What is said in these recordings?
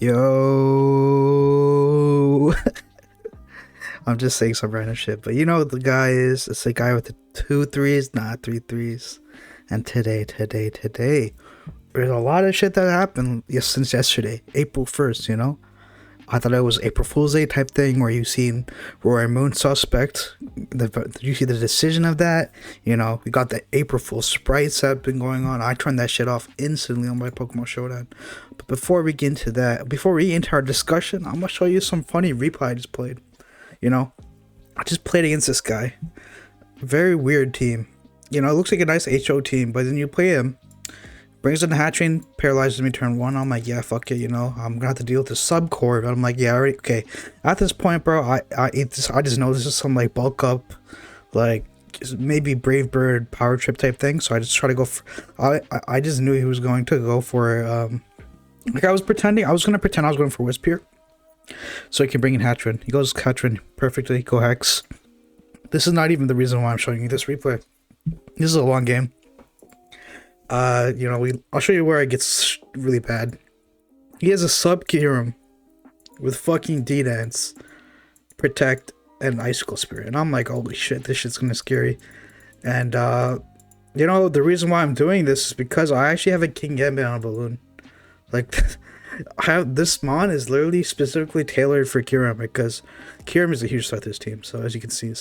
Yo, I'm just saying some random shit, but you know what the guy is? It's the guy with the two threes, not three threes. And today, there's a lot of shit that happened since yesterday, April 1st, you know? I thought it was April Fool's Day type thing where you seen Roy Moon suspect. Did you see the decision of that? You know, we got the April Fool's sprites that have been going on. I turned that shit off instantly on my Pokemon Showdown. But before we get into that, before we get into our discussion, I'm gonna show you some funny replay I just played. You know, I just played against this guy. Very weird team. You know, it looks like a nice HO team, but then you play him. Brings in the hatching, paralyzes me turn one. I'm like, yeah, fuck it, you know. I'm gonna have to deal with the subcore. But I'm like, yeah, already okay. At this point, bro, I just know this is some like bulk up, like maybe Brave Bird power trip type thing. So I just try to go for. I just knew he was going to go for like I was gonna pretend I was going for Wispier, so he can bring in Hatchrin. He goes Hatchrin perfectly. Go Hex. This is not even the reason why I'm showing you this replay. This is a long game. You know, I'll show you where it gets really bad. He has a sub Kyurem with fucking D-Dance, Protect, and Icicle Spirit. And I'm like, holy shit, this shit's gonna scary. And, you know, the reason why I'm doing this is because I actually have a King Gambit on a balloon. Like, this mon is literally specifically tailored for Kyurem because Kyurem is a huge threat to this team. So, as you can see,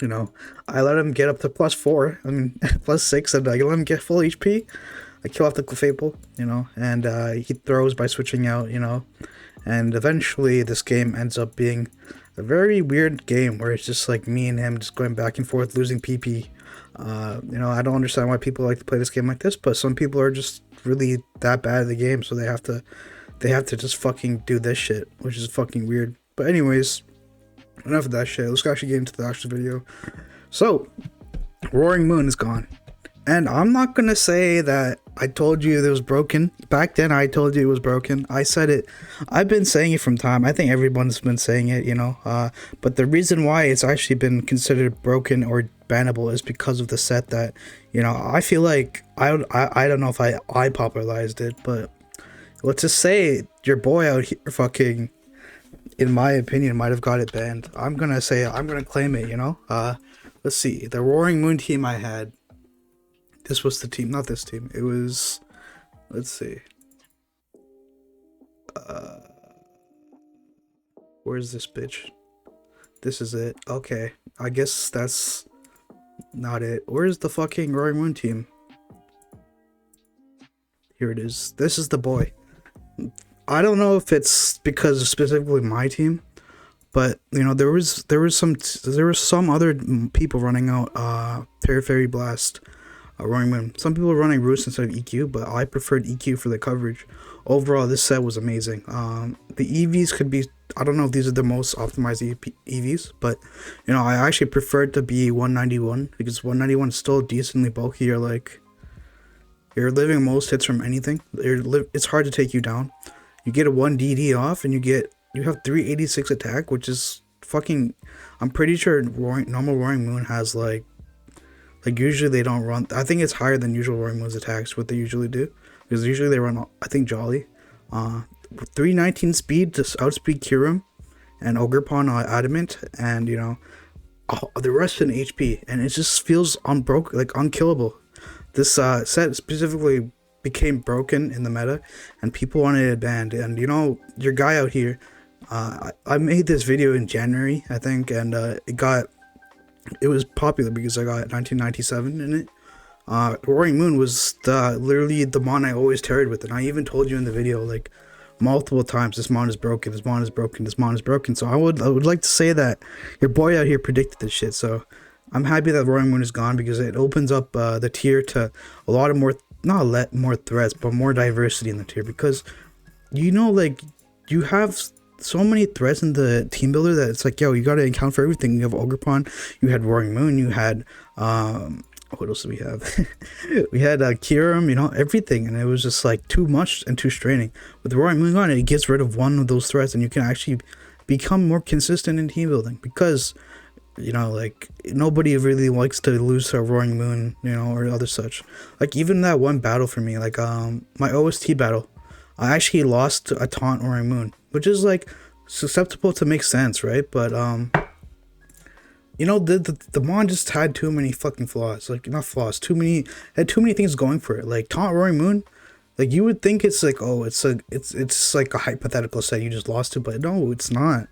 you know, I let him get up to +4, I mean, +6, and I let him get full HP. I kill off the Clefable, you know, and he throws by switching out, you know, and eventually this game ends up being a very weird game where it's just like me and him just going back and forth, losing PP. You know, I don't understand why people like to play this game like this, but some people are just really that bad at the game, so they have to just fucking do this shit, which is fucking weird. But anyways, enough of that shit. Let's actually get into the actual video. So, Roaring Moon is gone. And I'm not gonna say that I told you it was broken. Back then, I told you it was broken. I said it. I've been saying it from time. I think everyone's been saying it, you know. But the reason why it's actually been considered broken or bannable is because of the set that, you know, I feel like, I don't know if I popularized it, but let's just say your boy out here fucking, in my opinion, might have got it banned. I'm gonna claim it, you know? Let's see. The Roaring Moon team I had. This was the team, not this team. It was, let's see. Where's this bitch? This is it. Okay. I guess that's not it. Where's the fucking Roaring Moon team? Here it is. This is the boy. I don't know if it's because of specifically my team, but you know there was some other people running out Fairy Blast, Roaring Moon. Some people were running Roost instead of EQ, but I preferred EQ for the coverage. Overall, this set was amazing. The EVs could be, I don't know if these are the most optimized EVs, but you know I actually preferred to be 191 because 191 is still decently bulky. You're living most hits from anything. It's hard to take you down. You get a 1 DD off and you have 386 attack, which is fucking, I'm pretty sure normal Roaring Moon has like usually they don't run, I think it's higher than usual Roaring Moon's attacks, what they usually do, because usually they run, I think, Jolly. 319 speed to outspeed Kyurem and Ogerpon Adamant, and you know, the rest in HP, and it just feels unbroken, like unkillable. This set specifically became broken in the meta and people wanted it banned. And you know, your guy out here, I made this video in January, I think, and it was popular because I got 1997 in it. Roaring Moon was literally the mon I always tarried with, and I even told you in the video like multiple times, this mon is broken, this mon is broken, this mon is broken. So I would like to say that your boy out here predicted this shit. So I'm happy that Roaring Moon is gone because it opens up the tier to a lot of more, not more threats, but more diversity in the tier. Because, you know, like, you have so many threats in the team builder that it's like, yo, you gotta account for everything. You have Ogerpon, you had Roaring Moon, you had, what else do we have? We had Kyurem, you know, everything. And it was just like too much and too straining. With Roaring Moon on, it gets rid of one of those threats and you can actually become more consistent in team building. Because, you know, like, nobody really likes to lose to a Roaring Moon, you know, or other such. Like, even that one battle for me, like, my OST battle, I actually lost a taunt Orange Moon, which is like susceptible to make sense, right? But you know, the mon just had too many fucking flaws. Like, not flaws, had too many things going for it. Like taunt Roaring Moon, like you would think it's like, oh, it's like a hypothetical set you just lost to, but no, it's not.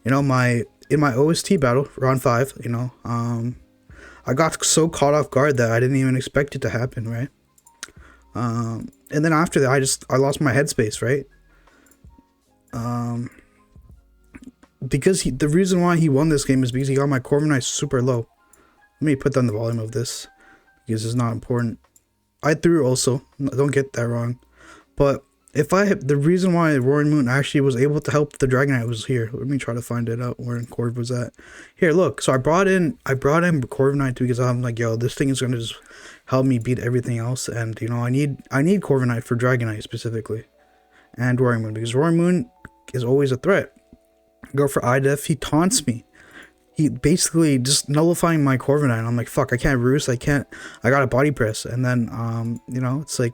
You know, in my OST battle, round 5, you know, I got so caught off guard that I didn't even expect it to happen, right? And then after that, I lost my headspace, right? Because the reason why he won this game is because he got my Corviknight super low. Let me put down the volume of this because it's not important. I threw also, don't get that wrong. But the reason why Roaring Moon actually was able to help the Dragonite was here. Let me try to find it out where Corv was at. Here, look. So I brought in Corviknight because I'm like, yo, this thing is gonna just help me beat everything else, and you know, I need Corviknight for Dragonite specifically, and Roaring Moon because Roaring Moon is always a threat. Go for IDEF, he taunts me. He basically just nullifying my Corviknight. I'm like, fuck, I can't roost, I got a body press. And then, you know, it's like,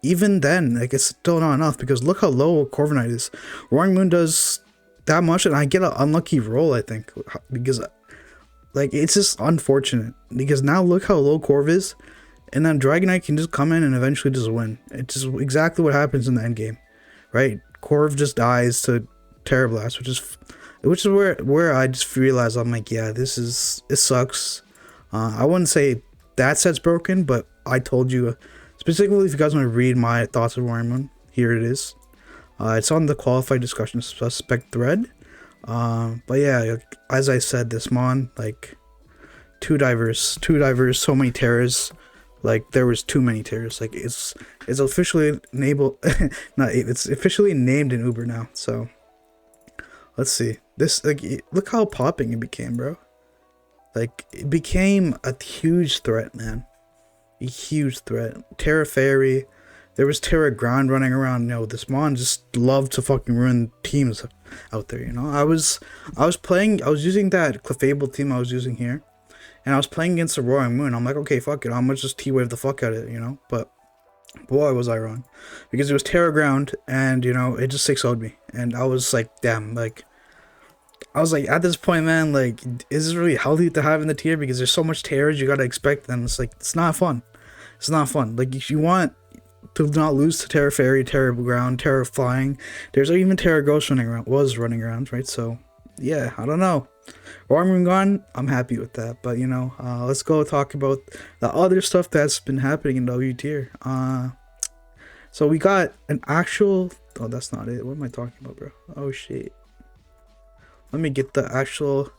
even then, like, it's still not enough because look how low Corviknight is. Roaring Moon does that much and I get an unlucky roll, I think, because, like, it's just unfortunate. Because now look how low Corv is, and then Dragonite can just come in and eventually just win. It's just exactly what happens in the end game, right? Corv just dies to Terra Blast, which is where I just realized, I'm like, yeah, it sucks. I wouldn't say that set's broken, but I told you, specifically if you guys want to read my thoughts of Roaring Moon, here it is. It's on the qualified discussion suspect thread. But yeah, as I said, this mon, like, too diverse, so many terrors. Like, there was too many terrors. Like, it's officially enabled, it's officially named in Uber now, so. Let's see. This, like, look how popping it became, bro. Like, it became a huge threat, man. A huge threat. Terra Fairy. There was Terra Ground running around. You know, this mon just loved to fucking ruin teams out there, you know. I was using that Clefable team I was using here. And I was playing against the Roaring Moon. I'm like, okay, fuck it. I'm gonna just T-Wave the fuck out of it, you know. But boy, was I wrong. Because it was Terra Ground, and, you know, it just 6-0'd me. And I was like, damn, like, I was like, at this point, man, like, is this really healthy to have in the tier? Because there's so much terrors you gotta expect, and it's like, it's not fun. It's not fun. Like, if you want to not lose to Terra Fairy, Terra Ground, Terra Flying, there's even Terra Ghost running around, right? So, yeah, I don't know. Roaring Moon gone, I'm happy with that. But, you know, let's go talk about the other stuff that's been happening in W tier. So we got an actual... Oh, that's not it. What am I talking about, bro? Oh, shit. Let me get the actual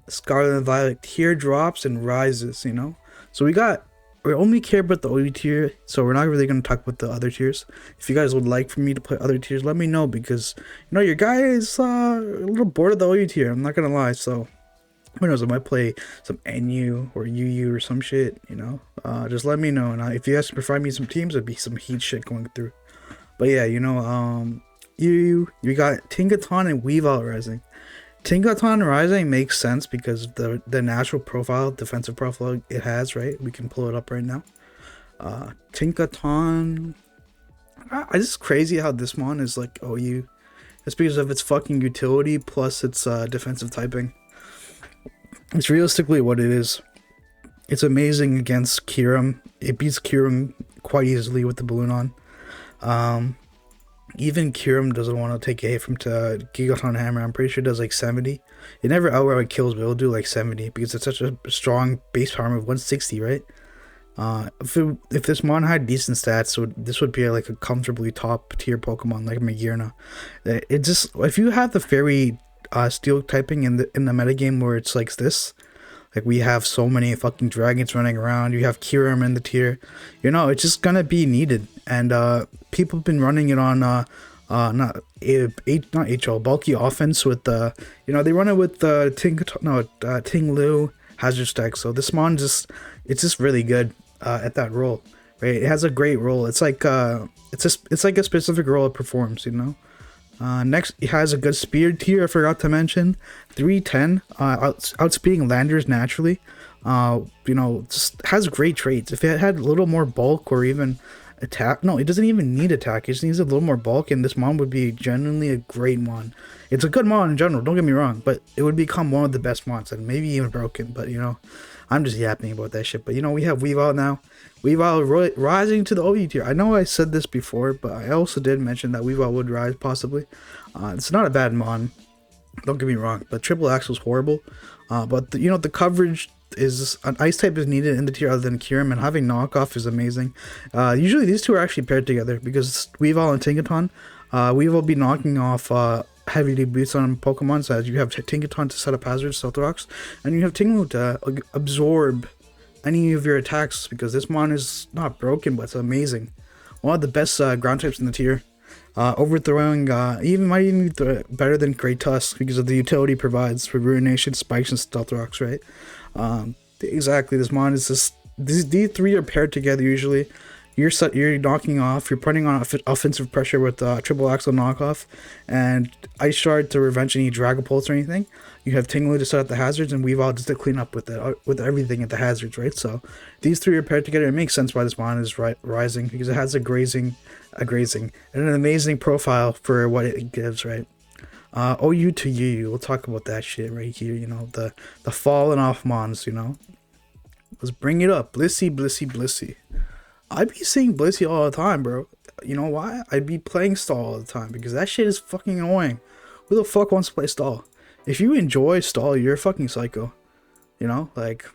Scarlet and Violet tier drops and rises, you know? So we only care about the OU tier, so we're not really going to talk about the other tiers. If you guys would like for me to play other tiers, let me know, because, you know, your guy is a little bored of the OU tier, I'm not going to lie. So, who knows, I might play some NU or UU or some shit, you know? Just let me know, and if you guys can provide me some teams, there'd be some heat shit going through. But yeah, you know, you got Tinkaton and Weavile rising. Tinkaton rising makes sense because of the natural profile, defensive profile it has, right? We can pull it up right now. Tinkaton, it's just crazy how this mon is like OU. It's because of its fucking utility plus its defensive typing. It's realistically what it is. It's amazing against Kyurem. It beats Kyurem quite easily with the balloon on. Even Kyurem doesn't want to take a hit from Gigaton Hammer. I'm pretty sure it does like 70. It never outright kills, but it'll do like 70 because it's such a strong base power of 160, right? If this mon had decent stats, so this would be like a comfortably top tier Pokemon like Magearna. It just, if you have the fairy steel typing in the metagame where it's like this, like we have so many fucking dragons running around, you have Kyurem in the tier, you know, it's just gonna be needed. And people have been running it on not HL bulky offense with you know, they run it with Ting-Lu hazard stack. So this mon it's just really good at that role, right? It has a great role. It's like it's like a specific role it performs, you know. Next, it has a good speed tier. I forgot to mention 310. Outspeeding landers naturally. You know, just has great traits. If it had a little more bulk or even attack. No, it doesn't even need attack. It just needs a little more bulk, and this mon would be genuinely a great mon. It's a good mon in general, don't get me wrong, but it would become one of the best mons, and maybe even broken, but you know, I'm just yapping about that shit. But you know, we have Weavile now. Weavile rising to the OU tier. I know I said this before, but I also did mention that Weavile would rise possibly. It's not a bad mon, don't get me wrong, but Triple Axle's horrible. But you know, the coverage is an ice type is needed in the tier other than Kyurem, and having knockoff is amazing. Usually these two are actually paired together because Weavile and Tinkaton. Weavile will be knocking off heavy boots on Pokemon, so as you have Tinkaton to set up hazards, Stealth Rocks, and you have Tinglu to absorb any of your attacks, because this mon is not broken, but it's amazing. One of the best ground types in the tier. Overthrowing might even be better than Great Tusk because of the utility it provides for Ruination, Spikes, and Stealth Rocks, right? Exactly, this mon is just, these three are paired together usually. You're knocking off, you're putting on offensive pressure with Triple Axle knockoff, and Ice Shard to revenge any Dragapulse or anything. You have Tinglu to set up the hazards, and Weavile just to clean up with it, with everything at the hazards, right? So these three are paired together. It makes sense why this mon is rising, because it has a grazing, and an amazing profile for what it gives, right? OU to UU, we'll talk about that shit right here. You know, the fallen off mons. You know, let's bring it up. Blissey. I'd be seeing Blissey all the time, bro. You know why? I'd be playing Stall all the time because that shit is fucking annoying. Who the fuck wants to play Stall? If you enjoy Stall, you're a fucking psycho. You know, like,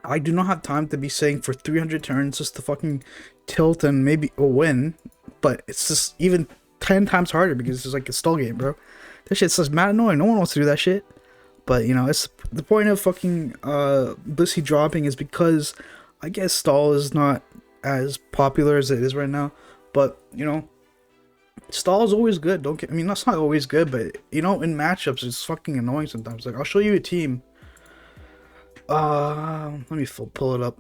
I do not have time to be saying for 300 turns just to fucking tilt and maybe a win, but it's just even 10 times harder because it's like a Stall game, bro. That shit's just mad annoying. No one wants to do that shit. But, you know, it's the point of fucking Blissey dropping is because I guess Stall is not as popular as it is right now, but you know, Stall is always good. I mean, that's not always good, but you know, in matchups, it's fucking annoying sometimes. Like, I'll show you a team. Let me pull it up.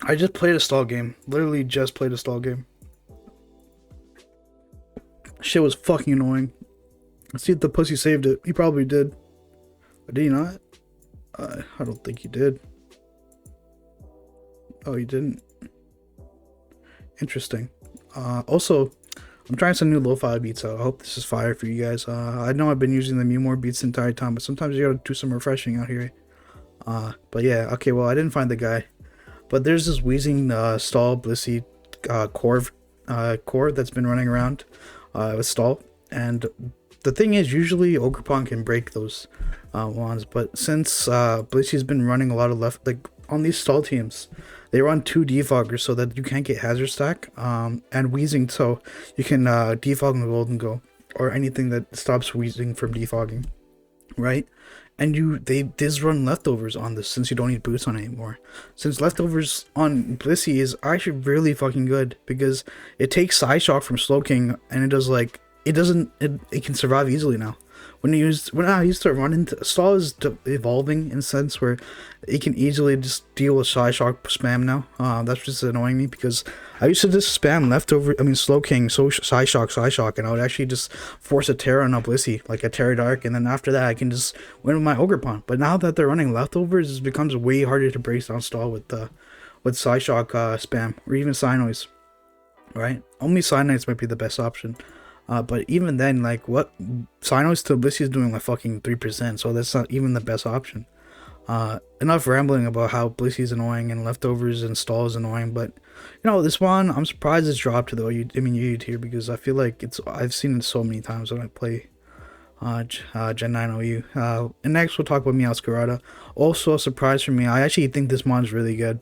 I just played a Stall game. Literally just played a Stall game. Shit was fucking annoying. Let's see if the pussy saved it. He probably did. But did he not? I don't think he did. Oh, he didn't. Interesting. Also, I'm trying some new lo-fi beats out. I hope this is fire for you guys. I know I've been using the Mewmore beats the entire time, but sometimes you gotta do some refreshing out here. But yeah, okay, well, I didn't find the guy. But there's this wheezing Stall Blissey core that's been running around with Stall. And the thing is, usually Ogerpon can break those wands, but since Blissey's been running a lot of left, like on these Stall teams, they run 2 defoggers so that you can't get hazard stack, and wheezing so you can defog the golden go or anything that stops wheezing from defogging, right? And they run leftovers on this since you don't need boots on it anymore. Since leftovers on Blissey is actually really fucking good because it takes Side Shock from Slowking and it does like it can survive easily now. When I used to run into Stall is evolving in a sense where it can easily just deal with Side Shock spam now. That's just annoying me because I used to just spam Slowking, Side Shock, and I would actually just force a Terra on a Blissey, like a Terra Dark, and then after that I can just win with my Ogerpon. But now that they're running leftovers, it becomes way harder to break down Stall with Side Shock spam or even Cynoids, right? Only Cynoids might be the best option. But even then, like, what Cynoids to Blissey is doing like fucking 3%, so that's not even the best option. Enough rambling about how Blissey is annoying and leftovers and Stall is annoying, but you know, this one I'm surprised it's dropped to the UU tier because I feel like I've seen it so many times when I play Gen 9 OU. And next we'll talk about Meowscarada. Also a surprise for me, I actually think this mon's really good.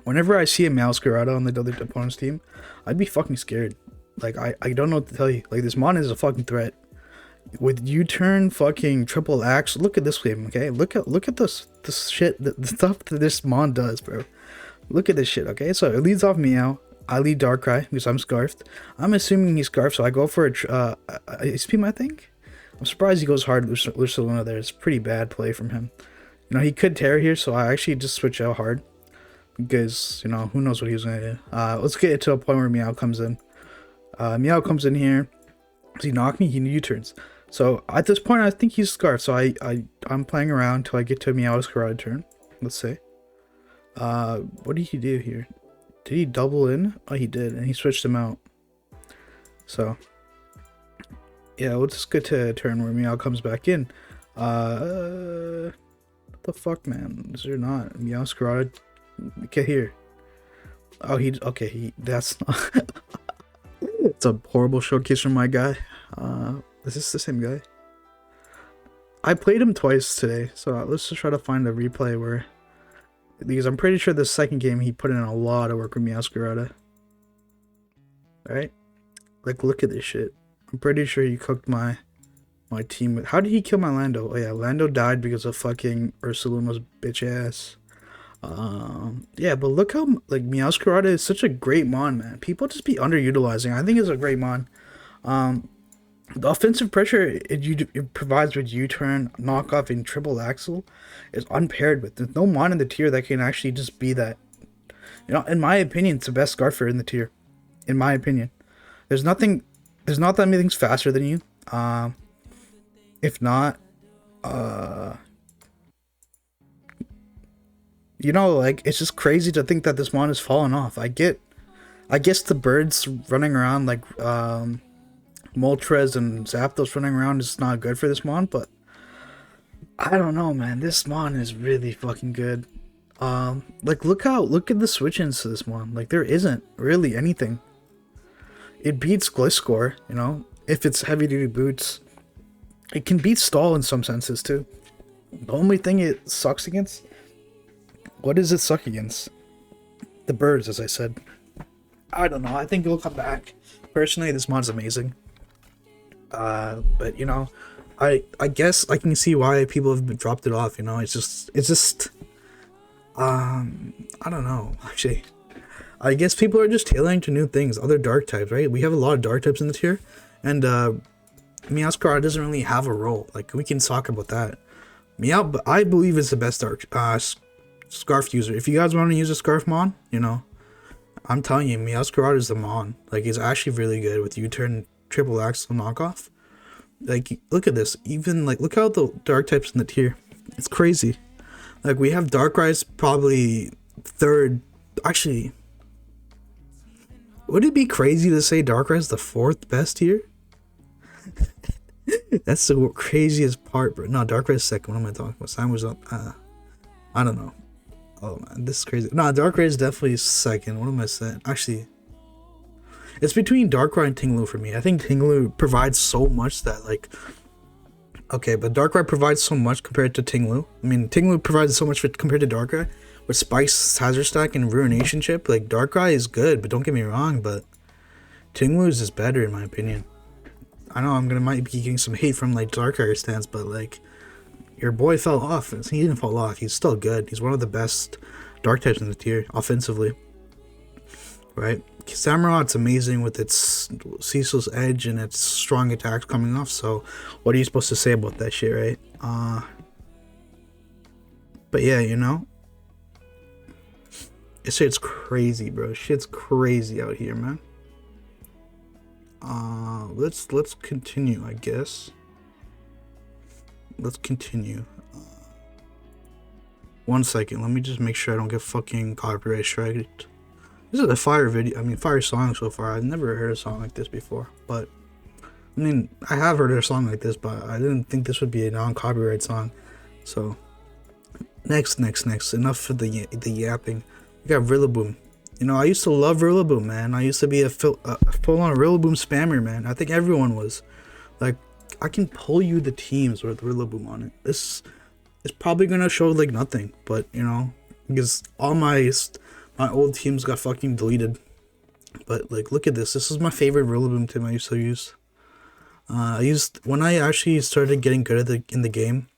Whenever I see a Meowscarada on the other opponent's team, I'd be fucking scared. Like, I don't know what to tell you. Like, this mon is a fucking threat. With U-turn, fucking triple axe. Look at this game, okay? Look at this shit, the stuff that this mon does, bro. Look at this shit, okay? So it leads off Meow. I lead Darkrai because I'm Scarfed. I'm assuming he's Scarfed, so I go for a SP, I think. I'm surprised he goes hard with Luciluna there. It's a pretty bad play from him. You know, he could Terra here, so I actually just switch out hard. Because, you know, who knows what he was going to do. Let's get it to a point where Meow comes in. Meow comes in here. Does he knock me? He U-turns. So at this point, I think he's Scarfed. So I'm playing around until I get to a Meowscarada turn. Let's say. What did he do here? Did he double in? Oh, he did, and he switched him out. So, yeah, well, it's good to turn where Meow comes back in. What the fuck, man? Is there not? Meowscarada? Get here. Oh, that's not. It's a horrible showcase from my guy. Is this the same guy? I played him twice today, so let's just try to find a replay where. Because I'm pretty sure the second game he put in a lot of work with Meowscarada. Right? Like, look at this shit. I'm pretty sure he cooked my team with. How did he kill my Lando? Oh yeah, Lando died because of fucking Ursaluma's bitch ass. Yeah, but look how like Meowscarada is such a great mon, man. People just be underutilizing. I think it's a great mon. The offensive pressure it provides with U-turn, knockoff, and triple axle is unpaired with. There's no mon in the tier that can actually just be that. You know, in my opinion, it's the best Scarfer in the tier. In my opinion, there's not that many things faster than you. If not, you know, like it's just crazy to think that this mon has fallen off. I guess the birds running around like Moltres and Zapdos running around is not good for this mon, but I don't know, man. This mon is really fucking good. Like look at the switch-ins to this mon. Like there isn't really anything. It beats Gliscor, you know, if it's heavy duty boots. It can beat Stall in some senses too. The only thing it sucks against. What does it suck against? The birds, as I said. I don't know. I think it'll come back. Personally, this mod's amazing. But you know, I guess I can see why people have dropped it off. You know, it's just. I don't know. Actually, I guess people are just tailoring to new things, other dark types, right? We have a lot of dark types in the tier, and Meowscarada doesn't really have a role. Like we can talk about that. But I believe it's the best dark Scarf user. If you guys want to use a Scarf mon, you know, I'm telling you, Meowscarada is the mon. Like he's actually really good with U-turn, triple axle, knockoff. Like look at this. Even like look how the dark types in the tier. It's crazy. Like we have Darkrai's probably third. Actually, would it be crazy to say Darkrai's the fourth best here? That's the craziest part, bro. No, Darkrai's second. What am I talking about? Sam was up. I don't know. Oh man, this is crazy. No, Darkrai is definitely second. What am I saying? Actually, it's between Darkrai and Tinglu for me. I think Tinglu provides so much that like. Okay, but Darkrai provides so much compared to Tinglu. I mean, Tinglu provides so much compared to Darkrai. With Spice, Hazard Stack, and Ruination Chip, like Darkrai is good, but don't get me wrong, but Tinglu's is better in my opinion. I know might be getting some hate from like Darkrai stands, but like your boy fell off. He didn't fall off. He's still good. He's one of the best dark types in the tier offensively. Right? Samurot's amazing with its Cecil's Edge and its strong attacks coming off. So what are you supposed to say about that shit, right? But yeah, you know, this shit's crazy, bro. Shit's crazy out here, man. Let's continue, I guess. Let's continue. 1 second. Let me just make sure I don't get fucking copyright striked. This is a fire video. I mean, fire song so far. I've never heard a song like this before. But I mean, I have heard a song like this, but I didn't think this would be a non-copyright song. So next. Enough of the yapping. We got Rillaboom. You know, I used to love Rillaboom, man. I used to be a full-on Rillaboom spammer, man. I think everyone was. Like, I can pull you the teams with Rillaboom on it. This is probably gonna show like nothing, but you know, because all my old teams got fucking deleted. But like, look at this. This is my favorite Rillaboom team I used to use. When I actually started getting good in the game.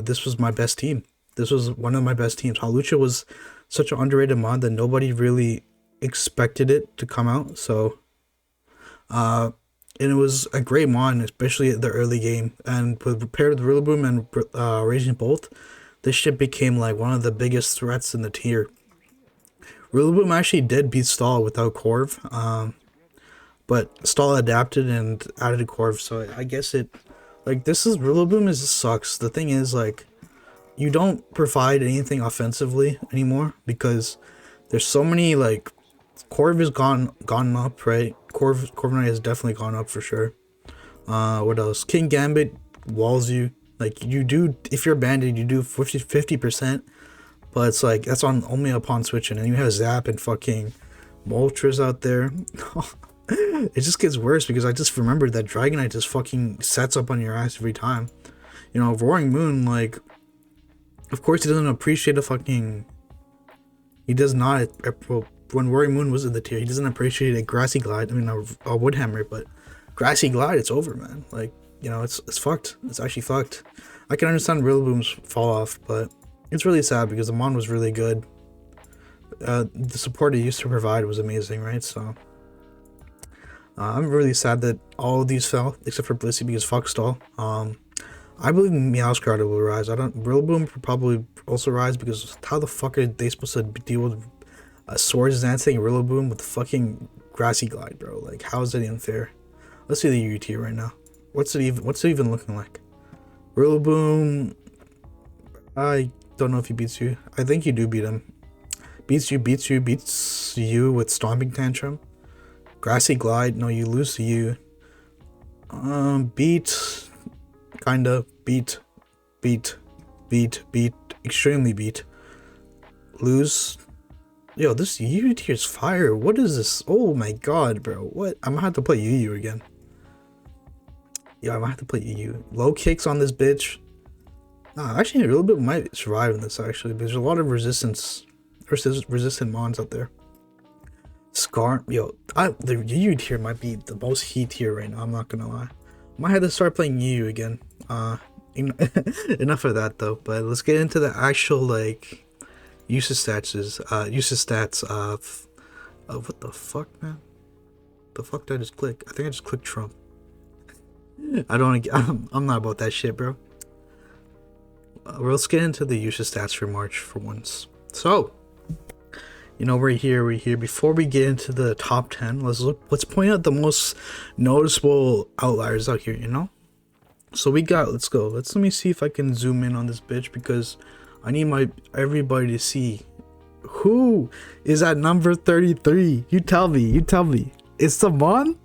This was my best team. This was one of my best teams. Hawlucha was such an underrated mod that nobody really expected it to come out. So, and it was a great mod, especially at the early game. And paired with Rillaboom and Raging Bolt, this shit became like one of the biggest threats in the tier. Rillaboom actually did beat Stall without Corv, but Stall adapted and added a Corv. So I guess it, like, Rillaboom sucks. The thing is, like, you don't provide anything offensively anymore because There's so many like Corv has gone up, right? Corviknight has definitely gone up for sure. What else? King Gambit walls you. Like you do if you're banded, you do 50%, but it's like that's on only upon switching, and you have Zap and fucking Moltres out there. It just gets worse because I just remembered that Dragonite just fucking sets up on your ass every time. You know, Roaring Moon, like, of course he doesn't appreciate a fucking. He does not. When Roaring Moon was in the tier, he doesn't appreciate a Grassy Glide. I mean, a Wood Hammer, but Grassy Glide, it's over, man. Like, you know, it's fucked. It's actually fucked. I can understand Rillaboom's fall off, but it's really sad because the mon was really good. The support it used to provide was amazing, right? So I'm really sad that all of these fell except for Blissey because fuck stall. I believe Meowscarada will rise. Rillaboom will probably also rise because how the fuck are they supposed to deal with a Swords Dancing Rillaboom with fucking Grassy Glide, bro? Like, how is that even fair? Let's see the U tier right now. What's it even looking like? Rillaboom, I don't know if he beats you. I think you do beat him. Beats you with Stomping Tantrum. Grassy Glide, no, you lose to you. Beat, kinda, beat, extremely beat. Lose. Yo, this U tier's fire. What is this? Oh my god, bro. What? I'm gonna have to play Yu again. Yeah, I'm gonna have to play Yu. Low kicks on this bitch. Nah, actually, a little bit might survive in this, actually. There's a lot of resistant mons out there. Scar, yo, the Yu tier might be the most heat tier right now. I'm not gonna lie. I might have to start playing Yu again. Enough of that though. But let's get into the actual like usage stats of what the fuck, man? The fuck did I just click? I think I just clicked Trump. I'm not about that shit, bro. Let's get into the usage stats for March for once. So, you know, we're here. Before we get into the top 10, let's point out the most noticeable outliers out here, you know? So let's go. Let me see if I can zoom in on this bitch because I need everybody to see who is at number 33. You tell me. It's the mon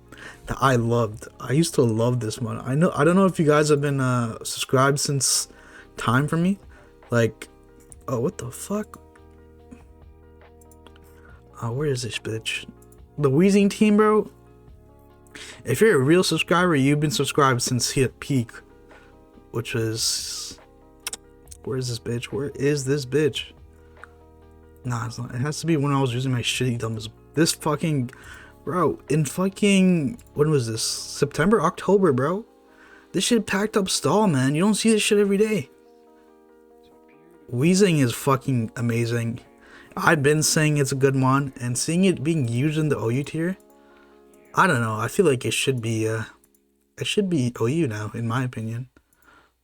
that I loved. I used to love this mon. I don't know if you guys have been subscribed since time for me. Like, oh, what the fuck? Where is this bitch? The Wheezing team, bro. If you're a real subscriber, you've been subscribed since he hit peak, which is, where is this bitch? Nah, it's not. It has to be when I was using my shitty thumbs. This fucking, bro, in fucking, when was this? September, October, bro. This shit packed up stall, man. You don't see this shit every day. Wheezing is fucking amazing. I've been saying it's a good mon, and seeing it being used in the OU tier, I don't know. I feel like it should be OU now, in my opinion.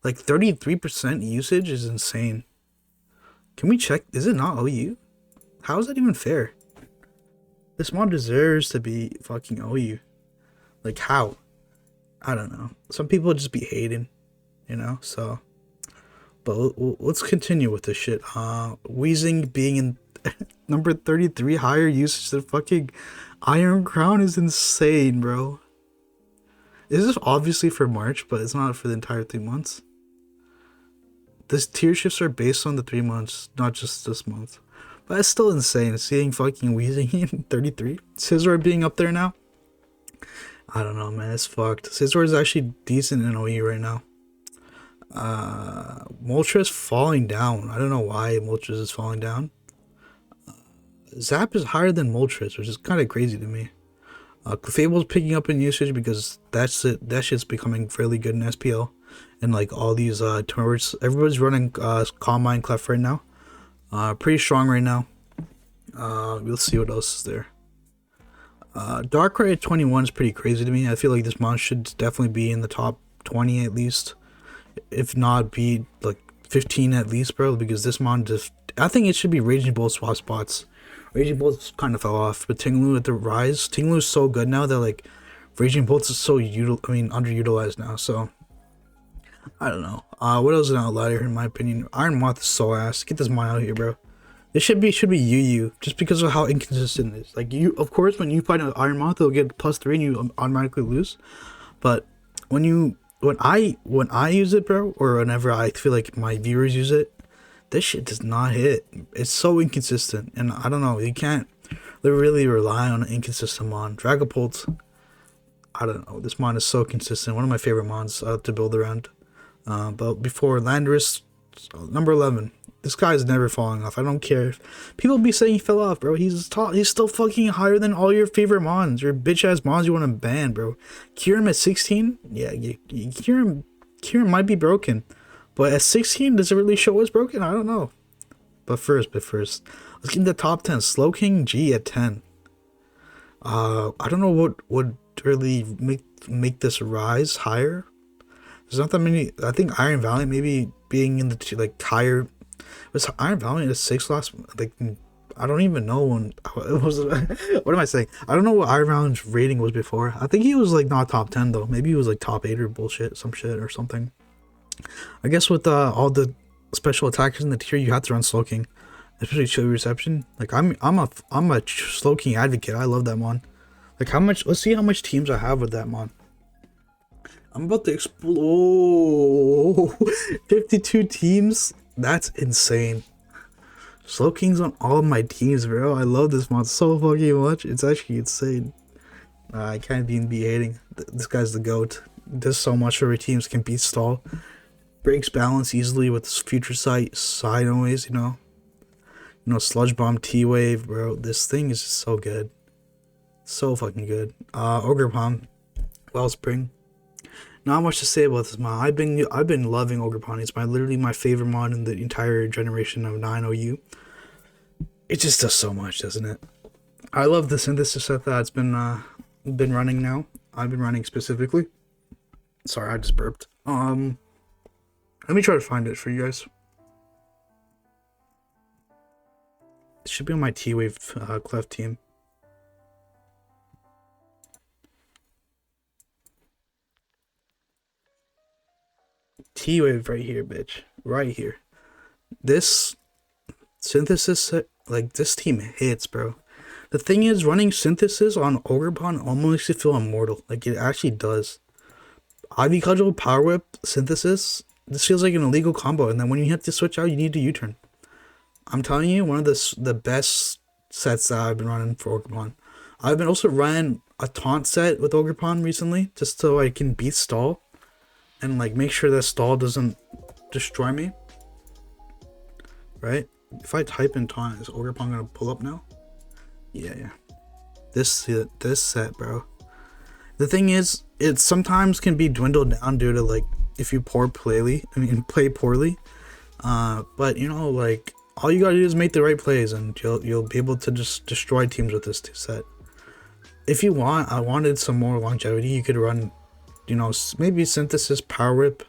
Like 33% usage is insane. Can we check? Is it not OU? How is that even fair? This mod deserves to be fucking OU. Like how? I don't know. Some people just be hating, you know. So, but let's continue with this shit. Wheezing being in number 33 higher usage than fucking Iron Crown is insane, bro. This is obviously for March, but it's not for the entire 3 months. This tier shifts are based on the 3 months, not just this month. But it's still insane seeing fucking Wheezing in 33. Scizor being up there now. I don't know, man. It's fucked. Scizor is actually decent in OE right now. Moltres falling down. I don't know why Moltres is falling down. Zap is higher than Moltres, which is kind of crazy to me. Clefable's picking up in usage because that shit's becoming fairly good in SPL. And like all these tours, everybody's running Calm Mind Clef right now. Pretty strong right now. We'll see what else is there. Darkrai at 21 is pretty crazy to me. I feel like this mon should definitely be in the top 20 at least. If not, be like 15 at least, bro. Because this mon I think it should be Raging Bolt swap spots. Raging Bolts kind of fell off, but Tinglu at the rise. Tinglu is so good now that like Raging Bolts is so underutilized now. So I don't know. What else is an outlier in my opinion? Iron Moth is so ass. Get this mon out here, bro. It should be Yu just because of how inconsistent it is. Like you, of course, when you fight an Iron Moth, it'll get +3 and you automatically lose. But when I use it, bro, or whenever I feel like my viewers use it, this shit does not hit. It's so inconsistent, and I don't know. You can't really rely on an inconsistent mon. Dragapult, I don't know. This mon is so consistent. One of my favorite mons to build around. But before Landorus, number 11. This guy's never falling off. I don't care. People be saying he fell off, bro. He's still fucking higher than all your favorite mons. Your bitch ass mons you want to ban, bro. Kyurem at 16? Yeah, Kyurem might be broken. But at 16, does it really show it's broken? I don't know. But first, let's get in the top 10. Slowking G at 10. I don't know what would really make this rise higher. There's not that many. I think Iron Valiant maybe being in the like higher. Was Iron Valiant a 6 last? Like, I don't even know when it was. What am I saying? I don't know what Iron Valiant's rating was before. I think he was like not top 10 though. Maybe he was like top 8 or bullshit, some shit or something. I guess with all the special attackers in the tier, you have to run Slowking, especially Chill Reception. Like I'm a Slowking advocate. I love that mon. Like how much? Let's see how much teams I have with that mon. I'm about to explode. 52 teams. That's insane. Slowking's on all of my teams, bro. I love this mod so fucking much. It's actually insane. I can't even be hating. This guy's the GOAT. Does so much for your teams. Can beat stall. Breaks balance easily with future sight. Side always, you know, Sludge Bomb, T-Wave, bro. This thing is just so good. So fucking good. Ogerpon. Wellspring. Not much to say about this mod. I've been loving Ogerpon. It's literally my favorite mod in the entire generation of 9OU. It just does so much, doesn't it? I love the synthesis set that's been running now. I've been running specifically. Sorry, I just burped. Let me try to find it for you guys. It should be on my T-Wave Clef team. T-Wave right here, bitch. Right here. This synthesis set, like, this team hits, bro. The thing is, running synthesis on Ogerpon almost makes you feel immortal. Like, it actually does. Ivy Cudgel, Power Whip, Synthesis. This feels like an illegal combo, and then when you have to switch out, you need to U-turn. I'm telling you, one of the best sets that I've been running for Ogerpon. I've been also running a taunt set with Ogerpon recently, just so I can beat stall. And like make sure that stall doesn't destroy me. Right? If I type in taunt, is Ogerpon gonna pull up now? Yeah. This set, bro. The thing is, it sometimes can be dwindled down due to like if you play poorly. But you know, like all you gotta do is make the right plays, and you'll be able to just destroy teams with this set. If you want, I wanted some more longevity. You could run, you know, maybe Synthesis, Power Whip,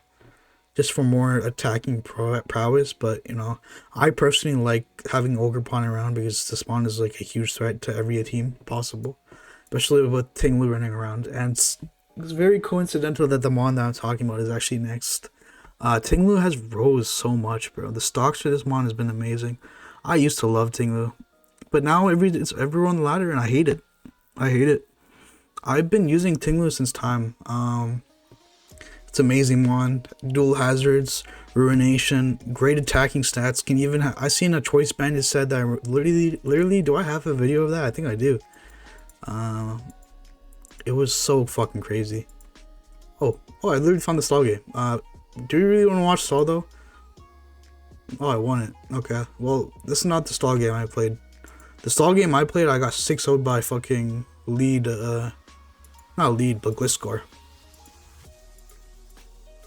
just for more attacking prowess. But you know, I personally like having Ogerpon around because the spawn is like a huge threat to every team possible, especially with Tinglu running around. And it's very coincidental that the mon that I'm talking about is actually next. Tinglu has rose so much, bro. The stocks for this mon has been amazing. I used to love Tinglu, but now it's everyone on the ladder, and I hate it. I've been using Tinglu since time. It's amazing one. Dual hazards, ruination, great attacking stats. Can even I seen a choice bandit said that literally. Do I have a video of that? I think I do. It was so fucking crazy. Oh, I literally found the stall game. Do you really want to watch stall though? Oh, I won it. Okay. Well, this is not the stall game I played. The stall game I played, I got 6-0'd by fucking lead. Not lead, but Gliscor.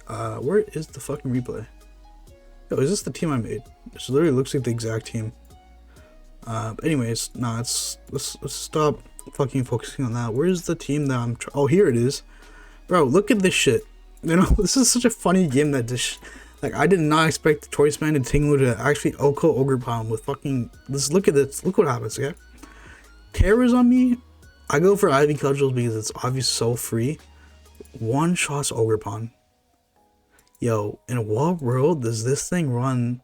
Where is the fucking replay? Yo, is this the team I made? This literally looks like the exact team. Anyways, nah, let's stop fucking focusing on that. Where's the team that I'm oh, here it is. Bro, look at this shit. You know, this is such a funny game that this like, I did not expect the choice man and Tinglu to actually Oko Ogerpon with fucking, look at this, look what happens, okay? Terror's on me. I go for Ivy Cudgels because it's obviously so free. One shot's Ogerpon. Yo, in what world does this thing run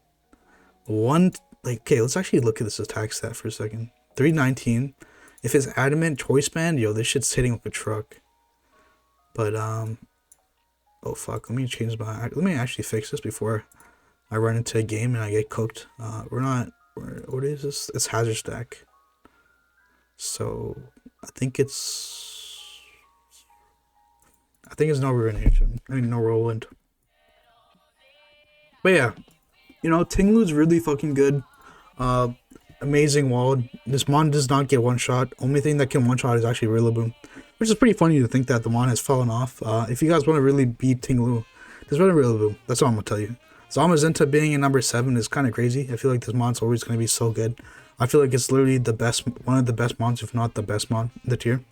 one like, okay, let's actually look at this attack stat for a second. 319. If it's adamant choice band, yo, this shit's hitting like a truck. But oh fuck, let me actually fix this before I run into a game and I get cooked. What is this? It's hazard stack. So I think it's no ruination. I mean, no Roland. But yeah, you know, Tinglu's really fucking good. Amazing wall. This mon does not get one shot. Only thing that can one shot is actually Rillaboom, which is pretty funny to think that the mon has fallen off. If you guys want to really beat Tinglu, just run a Rillaboom. That's all I'm gonna tell you. Zamazenta being in number 7 is kind of crazy. I feel like this mon's always gonna be so good. I feel like it's literally the best, one of the best mons, if not the best mon in the tier.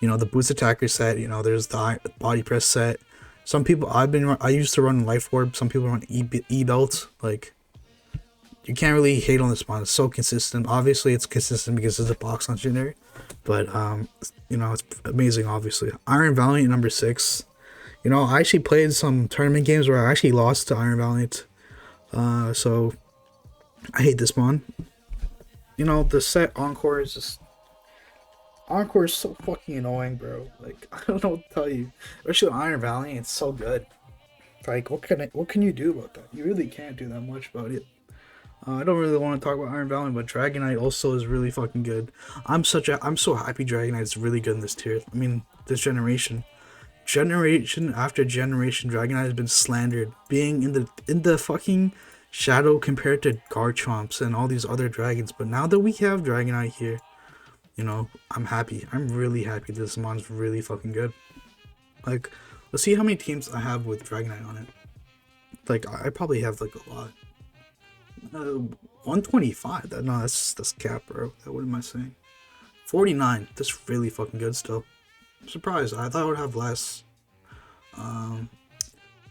You know, the boost attacker set. You know, there's the body press set. Some people I used to run Life Orb. Some people run E belts. Like, you can't really hate on this mon. It's so consistent. Obviously, it's consistent because it's a box legendary, but you know, it's amazing. Obviously, Iron Valiant number 6. You know, I actually played some tournament games where I actually lost to Iron Valiant. So I hate this mon. You know, the set Encore is just Encore is so fucking annoying, bro. Like, I don't know what to tell you. Especially with Iron Valiant, it's so good. Like, what can you do about that? You really can't do that much about it. I don't really want to talk about Iron Valiant, but Dragonite also is really fucking good. I'm so happy Dragonite is really good in this tier. I mean, this generation after generation, Dragonite has been slandered, being in the fucking shadow compared to Garchomps and all these other dragons. But now that we have Dragonite here, you know, I'm happy. I'm really happy this mon's really fucking good. Like, let's see how many teams I have with Dragonite on it. Like, I probably have like a lot. 125. That's cap, bro. What am I saying? 49. That's really fucking good still. I'm surprised. I thought I would have less.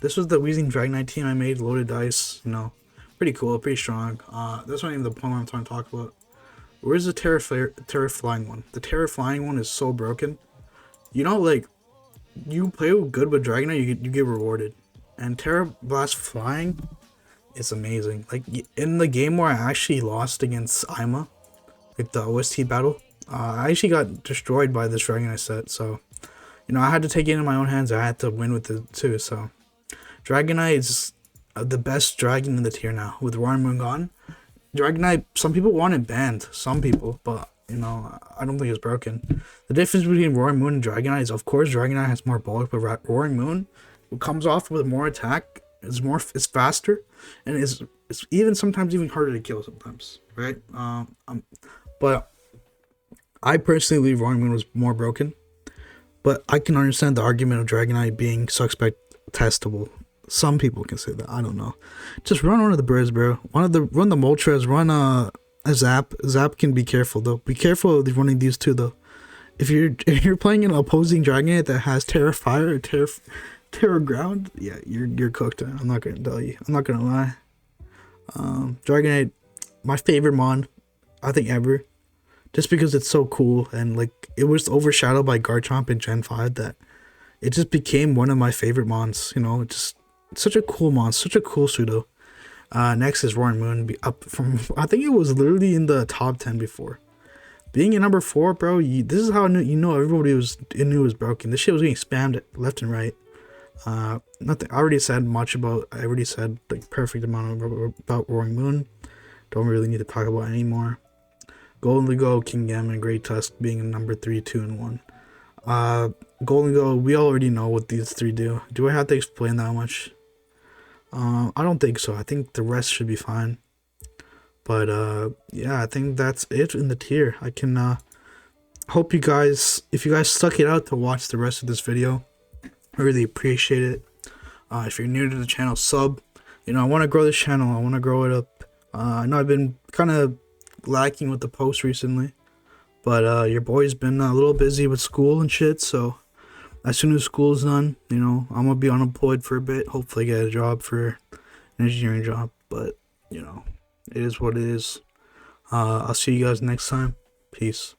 This was the Weezing Dragonite team I made. Loaded dice. You know, pretty cool, pretty strong. That's not even the point I'm trying to talk about. Where's the Terra Flying one? The Terra Flying one is so broken. You know, like, you play good with Dragonite, you get rewarded. And Terra Blast Flying, it's amazing. Like, in the game where I actually lost against Ima, like the OST battle, I actually got destroyed by this Dragonite set. So, you know, I had to take it in my own hands. I had to win with it too. So, Dragonite is the best dragon in the tier now with Rillaboom gone. Dragonite, some people want it banned, some people, but, you know, I don't think it's broken. The difference between Roaring Moon and Dragonite is, of course, Dragonite has more bulk, but Roaring Moon comes off with more attack. It's faster, and it's even sometimes even harder to kill sometimes, right? But I personally believe Roaring Moon was more broken, but I can understand the argument of Dragonite being suspect testable. Some people can say that. I don't know. Just run one of the birds, bro. Run the Moltres. Run a Zap. Zap can be careful though. Be careful of running these two though. If you're playing an opposing Dragonite that has Terra Fire or Terra Ground, yeah, you're cooked. I'm not gonna tell you. I'm not gonna lie. Dragonite, my favorite mon, I think ever, just because it's so cool and like it was overshadowed by Garchomp in Gen 5 that it just became one of my favorite mons. You know, just such a cool mon, such a cool pseudo. Next is Roaring Moon. Be up from, I think it was literally in the top 10 before. Being at number 4, bro, this is how you know everybody knew it was broken. This shit was getting spammed left and right. Nothing. I already said like perfect amount about Roaring Moon. Don't really need to talk about it anymore. Golden Go, Kingambit, and Great Tusk being in number 3, 2, and 1. Golden Go, we already know what these 3 do. Do I have to explain that much? I don't think so. I think the rest should be fine. But yeah, I think that's it in the tier. I can hope you guys, if you guys stuck it out to watch the rest of this video, I really appreciate it. If you're new to the channel, sub. You know, I want to grow this channel. I want to grow it up. I know I've been kind of lacking with the posts recently, but your boy's been a little busy with school and shit. So as soon as school's done, you know, I'm gonna be unemployed for a bit. Hopefully get a job for an engineering job. But, you know, it is what it is. I'll see you guys next time. Peace.